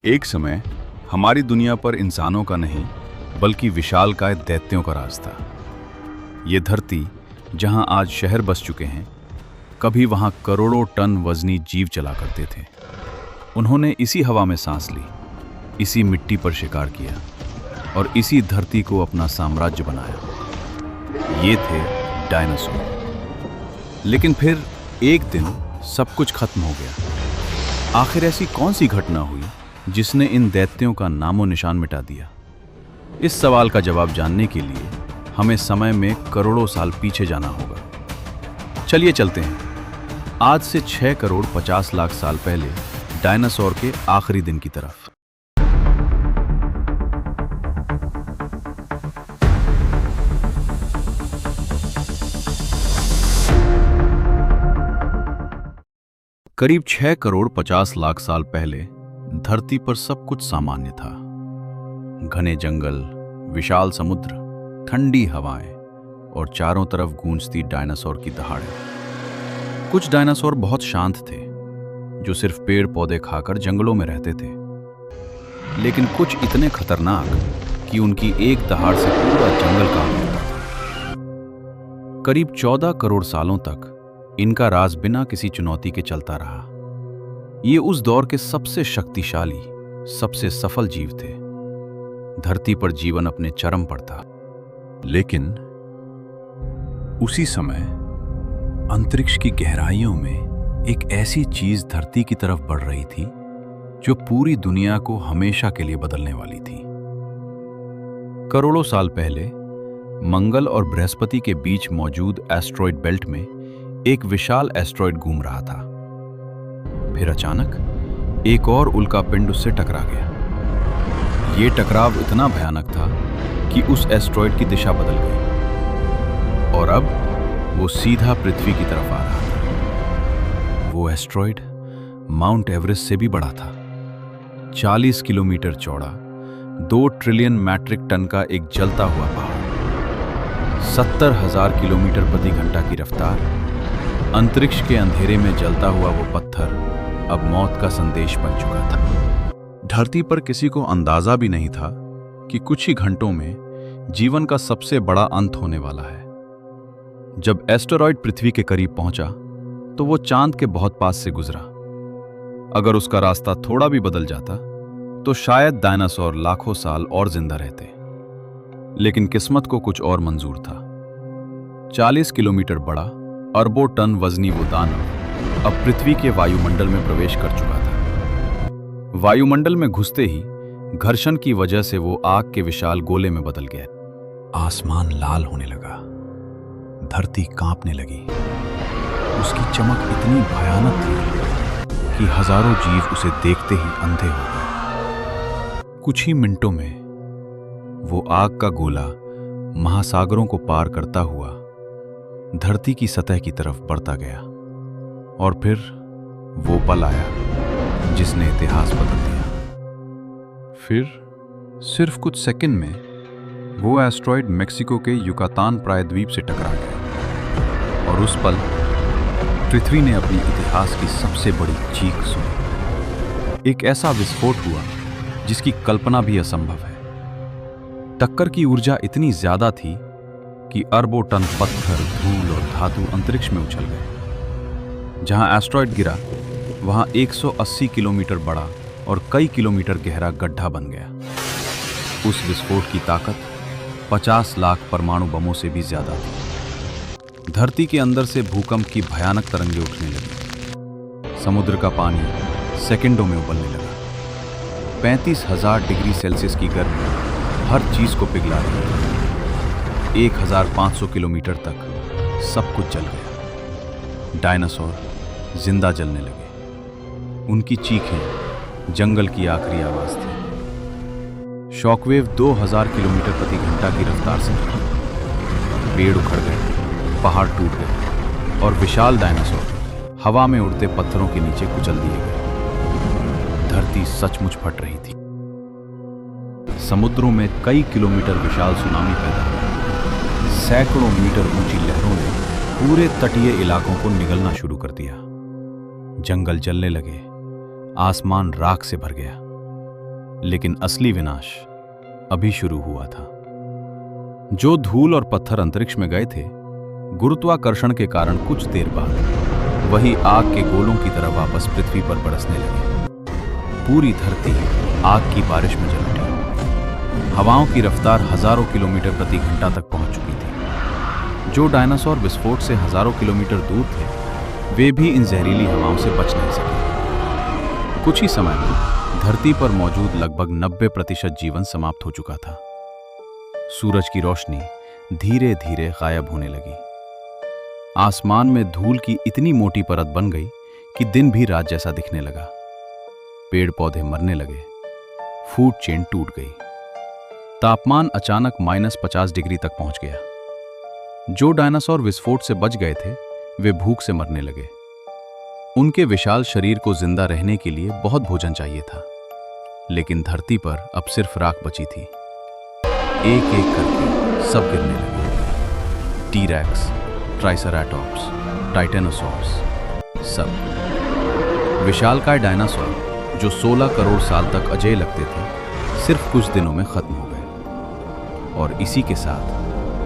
एक समय हमारी दुनिया पर इंसानों का नहीं बल्कि विशालकाय दैत्यों का राज था। ये धरती जहां आज शहर बस चुके हैं, कभी वहां करोड़ों टन वजनी जीव चला करते थे। उन्होंने इसी हवा में सांस ली, इसी मिट्टी पर शिकार किया और इसी धरती को अपना साम्राज्य बनाया। ये थे डायनासोर। लेकिन फिर एक दिन सब कुछ खत्म हो गया। आखिर ऐसी कौन सी घटना हुई जिसने इन दैत्यों का नामो निशान मिटा दिया? इस सवाल का जवाब जानने के लिए हमें समय में करोड़ों साल पीछे जाना होगा। चलिए चलते हैं आज से 6 करोड़ 50 लाख साल पहले डायनासोर के आखिरी दिन की तरफ। करीब 6 करोड़ 50 लाख साल पहले धरती पर सब कुछ सामान्य था। घने जंगल, विशाल समुद्र, ठंडी हवाएं और चारों तरफ गूंजती डायनासोर की दहाड़ें। कुछ डायनासोर बहुत शांत थे, जो सिर्फ पेड़ पौधे खाकर जंगलों में रहते थे। लेकिन कुछ इतने खतरनाक कि उनकी एक दहाड़ से पूरा जंगल कांप उठता था। करीब 14 करोड़ सालों तक इनका राज बिना किसी चुनौती के चलता रहा। ये उस दौर के सबसे शक्तिशाली, सबसे सफल जीव थे। धरती पर जीवन अपने चरम पर था। लेकिन उसी समय अंतरिक्ष की गहराइयों में एक ऐसी चीज धरती की तरफ बढ़ रही थी जो पूरी दुनिया को हमेशा के लिए बदलने वाली थी। करोड़ों साल पहले मंगल और बृहस्पति के बीच मौजूद एस्ट्रॉयड बेल्ट में एक विशाल एस्ट्रॉयड घूम रहा था। फिर अचानक एक और उल्का पिंड उससे टकरा गया। यह टकराव इतना भयानक था कि उस एस्ट्रॉयड की दिशा बदल गई और अब वो सीधा पृथ्वी की तरफ आ रहा था। वो एस्ट्रॉयड माउंट एवरेस्ट से भी बड़ा था। 40 किलोमीटर चौड़ा, 2 ट्रिलियन मैट्रिक टन का एक जलता हुआ पहाड़, 70,000 किलोमीटर प्रति घंटा की रफ्तार। अंतरिक्ष के अंधेरे में जलता हुआ वो पत्थर अब मौत का संदेश बन चुका था। धरती पर किसी को अंदाजा भी नहीं था कि कुछ ही घंटों में जीवन का सबसे बड़ा अंत होने वाला है। जब एस्टेरॉयड पृथ्वी के करीब पहुंचा तो वो चांद के बहुत पास से गुजरा। अगर उसका रास्ता थोड़ा भी बदल जाता तो शायद डायनासोर लाखों साल और जिंदा रहते। लेकिन किस्मत को कुछ और मंजूर था। 40 किलोमीटर बड़ा, अरबों टन वजनी वो दानव अब पृथ्वी के वायुमंडल में प्रवेश कर चुका था। वायुमंडल में घुसते ही घर्षण की वजह से वो आग के विशाल गोले में बदल गया। आसमान लाल होने लगा, धरती कांपने लगी। उसकी चमक इतनी भयानक थी कि हजारों जीव उसे देखते ही अंधे हो गए। कुछ ही मिनटों में वो आग का गोला महासागरों को पार करता हुआ धरती की सतह की तरफ बढ़ता गया। और फिर वो पल आया जिसने इतिहास बदल दिया। फिर सिर्फ कुछ सेकंड में वो एस्ट्रॉयड मेक्सिको के युकातान प्रायद्वीप से टकरा गया और उस पल पृथ्वी ने अपने इतिहास की सबसे बड़ी चीख सुनी। एक ऐसा विस्फोट हुआ जिसकी कल्पना भी असंभव है। टक्कर की ऊर्जा इतनी ज्यादा थी कि अरबों टन पत्थर, धूल और धातु अंतरिक्ष में उछल गए। जहां एस्ट्रॉयड गिरा वहां 180 किलोमीटर बड़ा और कई किलोमीटर गहरा गड्ढा बन गया। उस विस्फोट की ताकत 50 लाख परमाणु बमों से भी ज्यादा थी। धरती के अंदर से भूकंप की भयानक तरंगें उठने लगी। समुद्र का पानी सेकंडों में उबलने लगा। 35,000 डिग्री सेल्सियस की गर्मी हर चीज को पिघला रही थी। 1500 किलोमीटर तक सब कुछ जल गया। डायनासोर जिंदा जलने लगे। उनकी चीखें जंगल की आखिरी आवाज थी। शॉकवेव 2000 किलोमीटर प्रति घंटा की रफ्तार से चली। पेड़ उखड़ गए, पहाड़ टूट गए और विशाल डायनासोर हवा में उड़ते पत्थरों के नीचे कुचल दिए गए। धरती सचमुच फट रही थी। समुद्रों में कई किलोमीटर विशाल सुनामी पैदा हुई। सैकड़ों मीटर ऊंची लहरों ने पूरे तटीय इलाकों को निगलना शुरू कर दिया। जंगल जलने लगे, आसमान राख से भर गया लेकिन असली विनाश अभी शुरू हुआ था। जो धूल और पत्थर अंतरिक्ष में गए थे, गुरुत्वाकर्षण के कारण कुछ देर बाद वही आग के गोलों की तरह वापस पृथ्वी पर बरसने लगे। पूरी धरती आग की बारिश में जल उठी। हवाओं की रफ्तार हजारों किलोमीटर प्रति घंटा तक पहुंच चुकी थी। जो डायनासोर विस्फोट से हजारों किलोमीटर दूर थे, वे भी इन जहरीली हवाओं से बच नहीं सके। कुछ ही समय में धरती पर मौजूद लगभग 90% जीवन समाप्त हो चुका था। सूरज की रोशनी धीरे धीरे गायब होने लगी। आसमान में धूल की इतनी मोटी परत बन गई कि दिन भी रात जैसा दिखने लगा। पेड़ पौधे मरने लगे, फूड चेन टूट गई। तापमान अचानक -50 डिग्री तक पहुंच गया। जो डायनासोर विस्फोट से बच गए थे, वे भूख से मरने लगे। उनके विशाल शरीर को जिंदा रहने के लिए बहुत भोजन चाहिए था, लेकिन धरती पर अब सिर्फ राख बची थी। एक एक करके सब गिरने लगे। टी-रेक्स, ट्राइसेराटॉप्स, टाइटेनोसॉर्स, सब। विशालकाय डायनासोर जो 16 करोड़ साल तक अजेय लगते थे, सिर्फ कुछ दिनों में खत्म हो गए। और इसी के साथ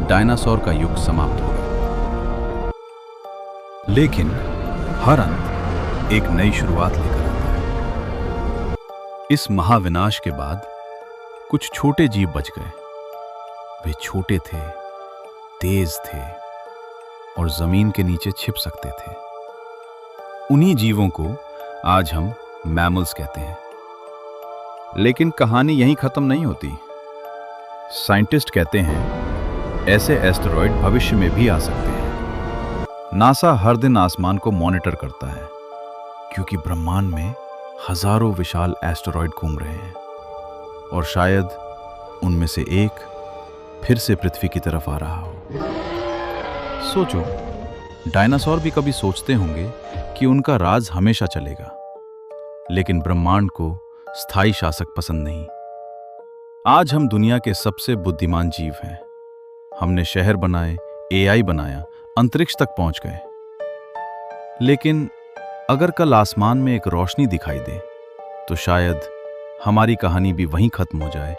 डायनासोर का युग समाप्त हो गया। लेकिन हर अंत एक नई शुरुआत लेकर आता है। इस महाविनाश के बाद कुछ छोटे जीव बच गए। वे छोटे थे, तेज थे और जमीन के नीचे छिप सकते थे। उन्हीं जीवों को आज हम मैमल्स कहते हैं। लेकिन कहानी यहीं खत्म नहीं होती। साइंटिस्ट कहते हैं ऐसे एस्टेरॉयड भविष्य में भी आ सकते हैं। नासा हर दिन आसमान को मॉनिटर करता है, क्योंकि ब्रह्मांड में हजारों विशाल एस्टेरॉयड घूम रहे हैं और शायद उनमें से एक फिर से पृथ्वी की तरफ आ रहा हो। सोचो, डायनासोर भी कभी सोचते होंगे कि उनका राज हमेशा चलेगा, लेकिन ब्रह्मांड को स्थायी शासक पसंद नहीं। आज हम दुनिया के सबसे बुद्धिमान जीव हैं। हमने शहर बनाए, एआई बनाया, अंतरिक्ष तक पहुंच गए। लेकिन अगर कल आसमान में एक रोशनी दिखाई दे, तो शायद हमारी कहानी भी वहीं खत्म हो जाए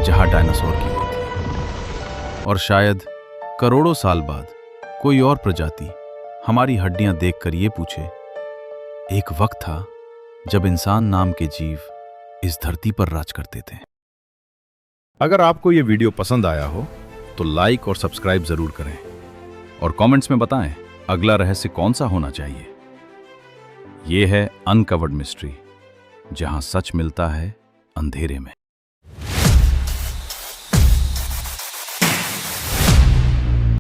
जहां डायनासोर की हुई थी। और शायद करोड़ों साल बाद कोई और प्रजाति हमारी हड्डियां देखकर ये पूछे, एक वक्त था जब इंसान नाम के जीव इस धरती पर राज करते थे। अगर आपको ये वीडियो पसंद आया हो तो लाइक और सब्सक्राइब जरूर करें और कमेंट्स में बताएं अगला रहस्य कौन सा होना चाहिए। ये है अनकवर्ड मिस्ट्री, जहां सच मिलता है अंधेरे में।